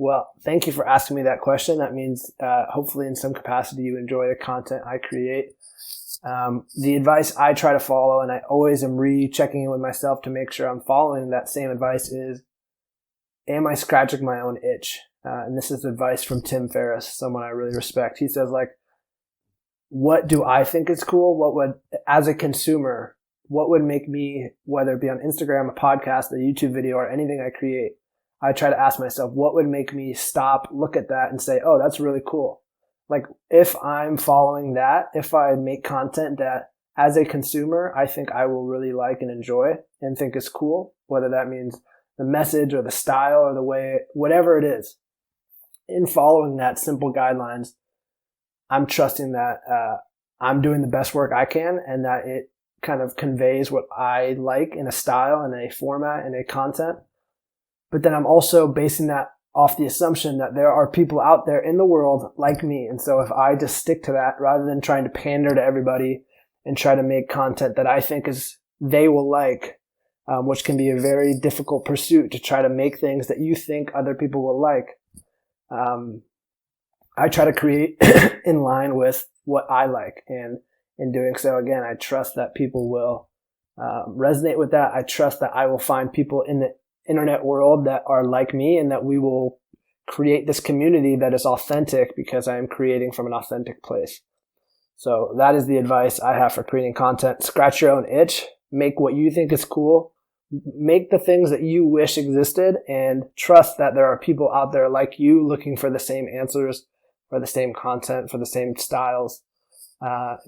Well, thank you for asking me that question. That means hopefully in some capacity you enjoy the content I create. The advice I try to follow, and I always am rechecking in with myself to make sure I'm following that same advice, is, am I scratching my own itch? And this is advice from Tim Ferriss, someone I really respect. He says, like, what do I think is cool? What would, as a consumer, what would make me, whether it be on Instagram, a podcast, a YouTube video, or anything I create, I try to ask myself, what would make me stop, look at that and say, oh, that's really cool. Like, if I'm following that, if I make content that as a consumer, I think I will really like and enjoy and think is cool, whether that means the message or the style or the way, whatever it is, in following that simple guidelines, I'm trusting that I'm doing the best work I can and that it kind of conveys what I like in a style and a format and a content. But then I'm also basing that off the assumption that there are people out there in the world like me. And so if I just stick to that rather than trying to pander to everybody and try to make content that I think is they will like, which can be a very difficult pursuit to try to make things that you think other people will like. I try to create in line with what I like. And in doing so, again, I trust that people will resonate with that. I trust that I will find people in the internet world that are like me and that we will create this community that is authentic because I am creating from an authentic place. So that is the advice I have for creating content. Scratch your own itch, make what you think is cool, make the things that you wish existed, and trust that there are people out there like you looking for the same answers, for the same content, for the same styles.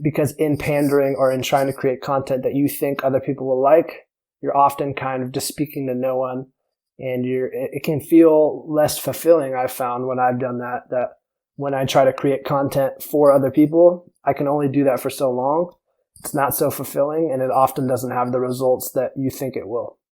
Because in pandering or in trying to create content that you think other people will like, you're often kind of just speaking to no one, and it can feel less fulfilling. I've found when I've done that when I try to create content for other people, I can only do that for so long. It's not so fulfilling, and it often doesn't have the results that you think it will.